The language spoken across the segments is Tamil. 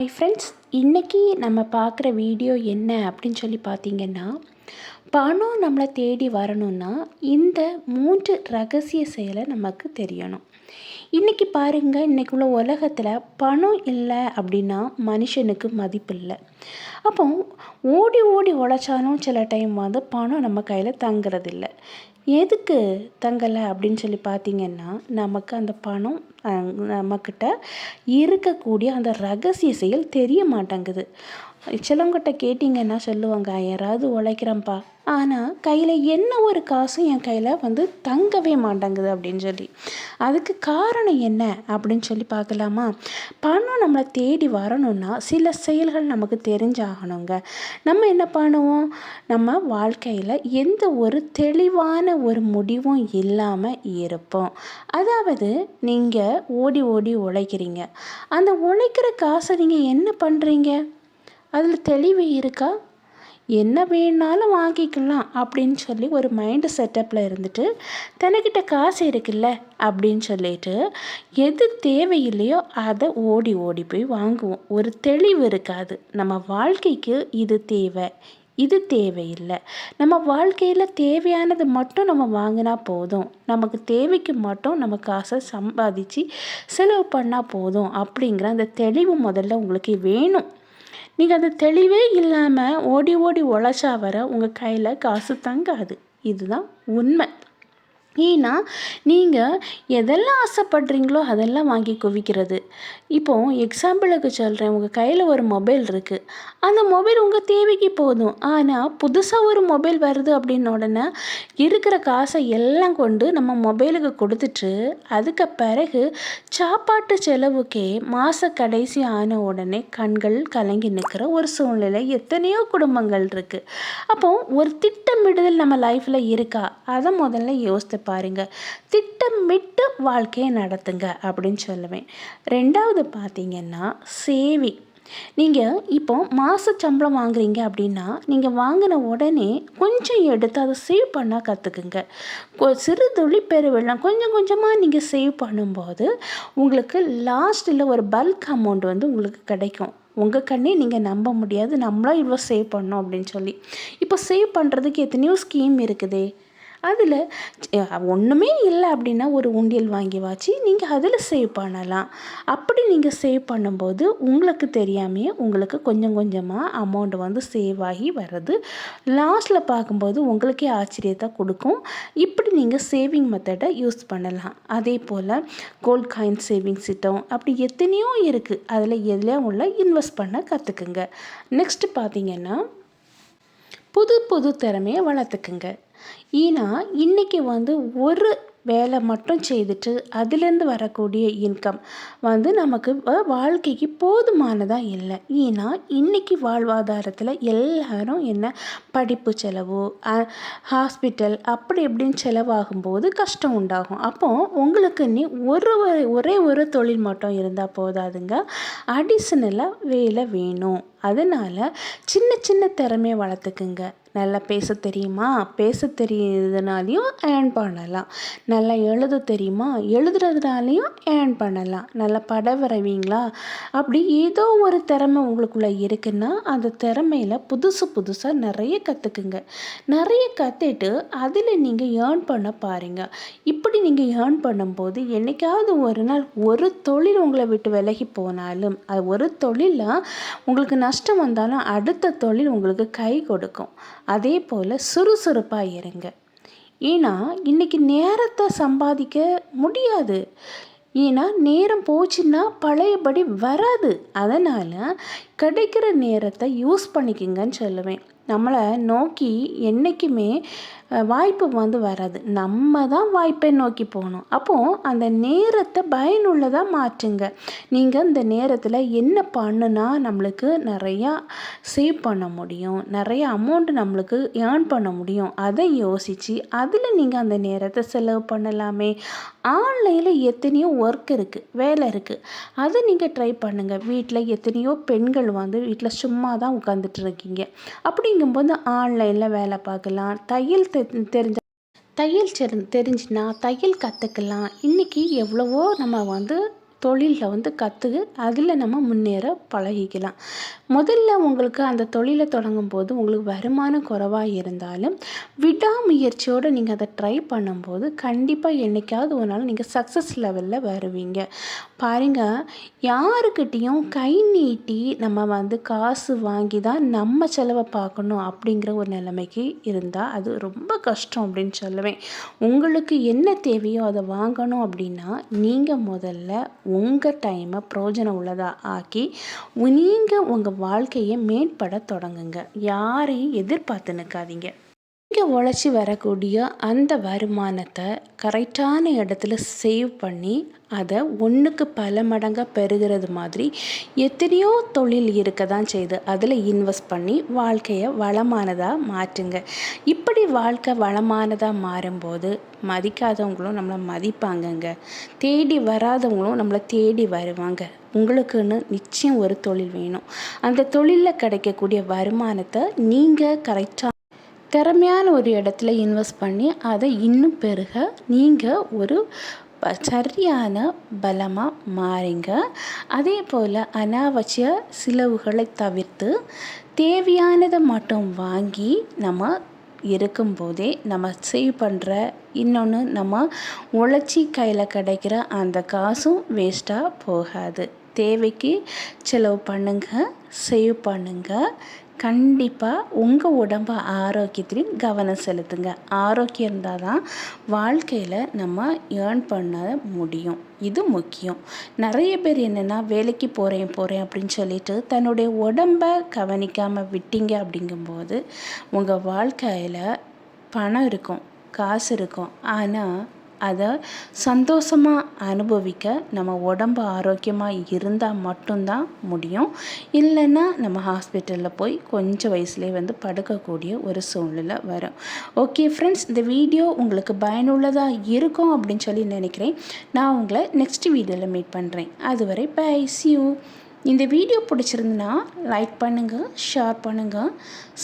ஹாய் ஃப்ரெண்ட்ஸ், இன்றைக்கி நம்ம பார்க்குற வீடியோ என்ன அப்படின்னு சொல்லி பார்த்தீங்கன்னா, பணம் நம்மளை தேடி வரணும்னா இந்த 3 ரகசிய செயலை நமக்கு தெரியணும். இன்றைக்கி பாருங்கள், இன்றைக்கி உள்ள உலகத்தில் பணம் இல்லை அப்படின்னா மனுஷனுக்கு மதிப்பு இல்லை. அப்போ ஓடி ஓடி உழைச்சாலும் சில டைம் பணம் நம்ம கையில் தங்குறதில்ல. எதுக்கு தங்கலை அப்படின்னு சொல்லி பார்த்தீங்கன்னா, நமக்கு அந்த பணம் நம்மக்கிட்ட இருக்கக்கூடிய அந்த ரகசிய செயல் தெரிய மாட்டேங்குது. சிலவங்கிட்ட கேட்டிங்கன்னா சொல்லுவாங்க, யாராவது உழைக்கிறேன்ப்பா, ஆனால் கையில் என்ன ஒரு காசும் என் கையில் தங்கவே மாட்டேங்குது அப்படின்னு சொல்லி. அதுக்கு காரணம் என்ன அப்படின்னு சொல்லி பார்க்கலாமா? பணம் நம்மளை தேடி வரணும்னா சில செயல்கள் நமக்கு தெரிஞ்சாகணுங்க. நம்ம என்ன பண்ணுவோம், நம்ம வாழ்க்கையில் எந்த ஒரு தெளிவான ஒரு முடிவும் இல்லாமல் இருப்போம். அதாவது நீங்கள் ஓடி ஓடி உழைக்கிறீங்க, அந்த உழைக்கிற காசை நீங்கள் என்ன பண்ணுறீங்க? அதில் தெளிவு இருக்கா? என்ன வேணாலும் வாங்கிக்கலாம் அப்படின்னு சொல்லி ஒரு மைண்டு செட்டப்பில் இருந்துட்டு, தனக்கிட்ட காசு இருக்குல்ல அப்படின்னு சொல்லிட்டு எது தேவையில்லையோ அதை ஓடி ஓடி போய் வாங்குவோம். ஒரு தெளிவு இருக்காது. நம்ம வாழ்க்கைக்கு இது தேவை, இது தேவையில்லை. நம்ம வாழ்க்கையில் தேவையானது மட்டும் நம்ம வாங்கினா போதும், நமக்கு தேவைக்கு மட்டும் நம்ம காசை சம்பாதிச்சு செலவு பண்ணால் போதும் அப்படிங்கிற அந்த தெளிவு முதல்ல உங்களுக்கு வேணும். நீங்கள் அந்த தெளிவே இல்லாமல் ஓடி ஓடி உழைச்சா வர உங்கள் கையில் காசு தங்காது. இதுதான் உண்மை. ஏன்னா நீங்கள் எதெல்லாம் ஆசைப்படுறீங்களோ அதெல்லாம் வாங்கி குவிக்கிறது. இப்போது எக்ஸாம்பிளுக்கு சொல்கிறேன், உங்கள் கையில் ஒரு மொபைல் இருக்குது, அந்த மொபைல் உங்கள் தேவைக்கு போதும். ஆனால் புதுசாக ஒரு மொபைல் வருது அப்படின்ன உடனே இருக்கிற காசை எல்லாம் கொண்டு நம்ம மொபைலுக்கு கொடுத்துட்டு, அதுக்கு பிறகு சாப்பாட்டு செலவுக்கே மாத கடைசி ஆன உடனே கண்கள் கலங்கி நிற்கிற ஒரு சூழ்நிலை எத்தனையோ குடும்பங்கள் இருக்குது. அப்போது ஒரு திட்டமிடுதல் நம்ம லைஃப்பில் இருக்கா? அதை முதல்ல யோசித்து பாருங்க. திட்டமிட்டு வாழ்க்கையை நடத்துங்க அப்படின்னு சொல்லுவேன். ரெண்டாவது பார்த்தீங்கன்னா, சேவிங். நீங்கள் இப்போ மாத சம்பளம் வாங்குறீங்க அப்படின்னா, நீங்கள் வாங்கின உடனே கொஞ்சம் எடுத்து அதை சேவ் பண்ண கற்றுக்குங்க. சிறு துளி பெருவெள்ளம், கொஞ்சம் கொஞ்சமாக நீங்கள் சேவ் பண்ணும்போது உங்களுக்கு லாஸ்ட்டில் ஒரு பல்க் அமௌண்ட் உங்களுக்கு கிடைக்கும். உங்கள் கண்ணே நீங்கள் நம்ப முடியாது, நம்மளாம் இவ்வளோ சேவ் பண்ணோம் அப்படின்னு சொல்லி. இப்போ சேவ் பண்ணுறதுக்கு எத்தனையோ ஸ்கீம் இருக்குதே. அதில் ஒன்றுமே இல்லை அப்படின்னா ஒரு உண்டியல் வாங்கி வச்சு நீங்கள் அதில் சேவ் பண்ணலாம். அப்படி நீங்கள் சேவ் பண்ணும்போது உங்களுக்கு தெரியாமையே உங்களுக்கு கொஞ்சம் கொஞ்சமாக அமௌண்ட் சேவ் ஆகி வர்றது லாஸ்ட்டில் பார்க்கும்போது உங்களுக்கே ஆச்சரியத்தை கொடுக்கும். இப்படி நீங்கள் சேவிங் மெத்தடை யூஸ் பண்ணலாம். அதே போல் கோல்ட் காயின் சேவிங் திட்டம் அப்படி எத்தனையோ இருக்குது. அதில் எதுலையும் உள்ள இன்வெஸ்ட் பண்ண கற்றுக்குங்க. நெக்ஸ்ட்டு பார்த்தீங்கன்னா, புது புது திறமையை வளர்த்துக்குங்க. ஏன்னா இன்றைக்கி ஒரு வேலை மட்டும் செய்துட்டு அதுலேருந்து வரக்கூடிய இன்கம் நமக்கு வாழ்க்கைக்கு போதுமானதாக இல்லை. ஏன்னா இன்றைக்கி வாழ்வாதாரத்தில் எல்லாரும் என்ன படிப்பு செலவு, ஹாஸ்பிட்டல் அப்படி எப்படின்னு செலவாகும்போது கஷ்டம் உண்டாகும். அப்போது உங்களுக்கு நீ ஒரே ஒரு தொழில் மட்டும் இருந்தால் போதாதுங்க, அடிஷ்னலாக வேலை வேணும். அதனால் சின்ன சின்ன திறமையை வளர்த்துக்குங்க. நல்லா பேச தெரியுமா? பேச தெரியுறதுனாலையும் ஏர்ன் பண்ணலாம். நல்லா எழுத தெரியுமா? எழுதுறதுனாலையும் ஏர்ன் பண்ணலாம். நல்லா படம் வரைவீங்களா? அப்படி ஏதோ ஒரு திறமை உங்களுக்குள்ளே இருக்குன்னா அந்த திறமையில் புதுசாக நிறைய கற்றுக்குங்க. நிறைய கற்றுட்டு அதில் நீங்கள் ஏர்ன் பண்ண பாருங்கள். இப்படி நீங்கள் ஏர்ன் பண்ணும்போது என்றைக்காவது ஒரு நாள் ஒரு தொழில் உங்களை விட்டு விலகி போனாலும், அது ஒரு தொழிலில் உங்களுக்கு நஷ்டம் வந்தாலும் அடுத்த தொழில் உங்களுக்கு கை கொடுக்கும். அதே போல் சுறுசுறுப்பாக இருங்க. ஏன்னா இன்றைக்கி நேரத்தை சம்பாதிக்க முடியாது. ஏன்னா நேரம் போச்சுன்னா பழையபடி வராது. அதனால் கிடைக்கிற நேரத்தை யூஸ் பண்ணிக்கிங்கன்னு சொல்லுவேன். நம்மளை நோக்கி என்றைக்குமே வாய்ப்பு வராது, நம்ம தான் வாய்ப்பை நோக்கி போகணும். அப்போது அந்த நேரத்தை பயனுள்ளதாக மாற்றுங்க. நீங்கள் இந்த நேரத்தில் என்ன பண்ணுனா நம்மளுக்கு நிறையா சேவ் பண்ண முடியும், நிறைய அமௌண்ட் நம்மளுக்கு ஏர்ன் பண்ண முடியும், அதை யோசித்து அதில் நீங்கள் அந்த நேரத்தை செலவு பண்ணலாமே. ஆன்லைனில் எத்தனையோ ஒர்க் இருக்குது, வேலை இருக்குது, அதை நீங்கள் ட்ரை பண்ணுங்கள். வீட்டில் எத்தனையோ பெண்கள் வீட்டில் சும்மா தான் உட்காந்துட்டு இருக்கீங்க. அப்படிங்கும்போது ஆன்லைனில் வேலை பார்க்கலாம். தையல் தெரிஞ்சுன்னா தையல் கற்றுக்கலாம். இன்றைக்கி எவ்வளவோ நம்ம தொழிலில் வந்து கற்றுக்கு அதில் நம்ம முன்னேற பழகிக்கலாம். முதல்ல உங்களுக்கு அந்த தொழிலை தொடங்கும் போது உங்களுக்கு வருமானம் குறைவாக இருந்தாலும் விடாமுயற்சியோடு நீங்கள் அதை ட்ரை பண்ணும்போது கண்டிப்பாக என்றைக்காவது ஒரு நாள் நீங்கள் சக்ஸஸ் லெவலில் வருவீங்க. பாருங்கள், யாருக்கிட்டேயும் கை நீட்டி நம்ம வந்து காசு வாங்கி தான் நம்ம செலவை பார்க்கணும் அப்படிங்கிற ஒரு நிலைமைக்கு இருந்தால் அது ரொம்ப கஷ்டம் அப்படின்னு சொல்லுவேன். உங்களுக்கு என்ன தேவையோ அதை வாங்கணும் அப்படின்னா நீங்கள் முதல்ல உங்கள் டைமை பிரயோஜனம் உள்ளதாக ஆக்கி நீங்கள் உங்கள் வாழ்க்கையை மேம்பட தொடங்குங்க. யாரையும் எதிர்பார்த்து நிற்காதீங்க. நீங்கள் உழைச்சி வரக்கூடிய அந்த வருமானத்தை கரெக்டான இடத்துல சேவ் பண்ணி அதை ஒன்றுக்கு பல மடங்காக பெருகிறது மாதிரி எத்தனையோ தொழில் இருக்க தான் செய்யுது. அதில் இன்வெஸ்ட் பண்ணி வாழ்க்கையை வளமானதாக மாற்றுங்க. இப்படி வாழ்க்கை வளமானதாக மாறும்போது மதிக்காதவங்களும் நம்மளை மதிப்பாங்கங்க. தேடி வராதவங்களும் நம்மளை தேடி வருவாங்க. உங்களுக்குன்னு நிச்சயம் ஒரு தொழில் வேணும். அந்த தொழிலில் கிடைக்கக்கூடிய வருமானத்தை நீங்கள் கரெக்டாக திறமையான ஒரு இடத்துல இன்வெஸ்ட் பண்ணி அதை இன்னும் பெருக நீங்கள் ஒரு சரியான பலமாக மாறுங்க. அதே போல் அனாவசிய செலவுகளை தவிர்த்து தேவையானதை மட்டும் வாங்கி நம்ம இருக்கும்போதே நம்ம சேவ் பண்ணுற இன்னொன்று நம்ம உழைச்சி கையில் கிடைக்கிற அந்த காசும் வேஸ்ட்டாக போகாது. தேவைக்கு செலவு பண்ணுங்கள், சேவ் பண்ணுங்கள். கண்டிப்பாக உங்கள் உடம்பு ஆரோக்கியத்திலையும் கவனம் செலுத்துங்க. ஆரோக்கியம் இருந்தால் தான் வாழ்க்கையில் நம்ம ஏர்ன் பண்ண முடியும். இது முக்கியம். நிறைய பேர் என்னென்னா வேலைக்கு போகிறேன் அப்படின்னு சொல்லிட்டு தன்னுடைய உடம்பை கவனிக்காமல் விட்டீங்க. அப்படிங்கும்போது உங்கள் வாழ்க்கையில் பணம் இருக்கும், காசு இருக்கும், ஆனால் அதை சந்தோஷமாக அனுபவிக்க நம்ம உடம்பு ஆரோக்கியமாக இருந்தால் மட்டும்தான் முடியும். இல்லைன்னா நம்ம ஹாஸ்பிட்டலில் போய் கொஞ்சம் வயசுலேயே வந்து படுக்கக்கூடிய ஒரு சூழ்நிலை வரும். ஓகே ஃப்ரெண்ட்ஸ், இந்த வீடியோ உங்களுக்கு பயனுள்ளதாக இருக்கும் அப்படின்னு சொல்லி நினைக்கிறேன். நான் உங்களை நெக்ஸ்ட் வீடியோவில் மீட் பண்ணுறேன். அதுவரை பை, see you. இந்த வீடியோ பிடிச்சிருந்துன்னா லைக் பண்ணுங்கள், ஷேர் பண்ணுங்கள்,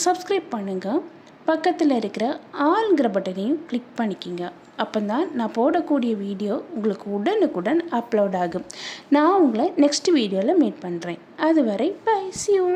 சப்ஸ்கிரைப் பண்ணுங்கள். பக்கத்தில் இருக்கிற ஆல்ங்கிற பட்டனையும் கிளிக் பண்ணிக்கிங்க. அப்போ தான் நான் போடக்கூடிய வீடியோ உங்களுக்கு உடனுக்குடன் அப்லோட் ஆகும். நான் உங்களை நெக்ஸ்ட் வீடியோவில் மீட் பண்ணுறேன். அதுவரை பை, see you.